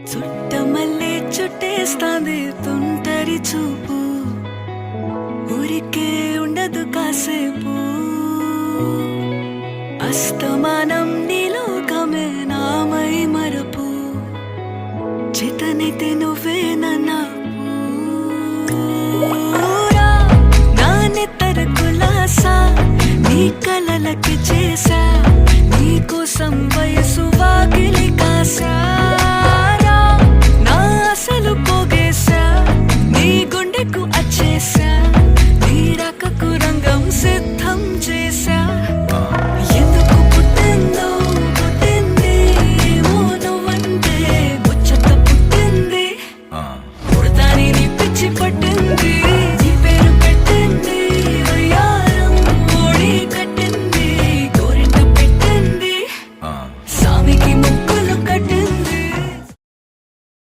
చుట్టమల్లే చుట్టేస్తాంది తుంటరి చూపు, ఊరికే ఉండదు కాసేపు. అస్తమానం నీలోకమే నామై మరపు, చేతనైతే నువ్వే నాకు. నా నెత్తర కులాసా నీ కలలకి చేసా, నీ కోసం వయసు వాకిలి కాసా.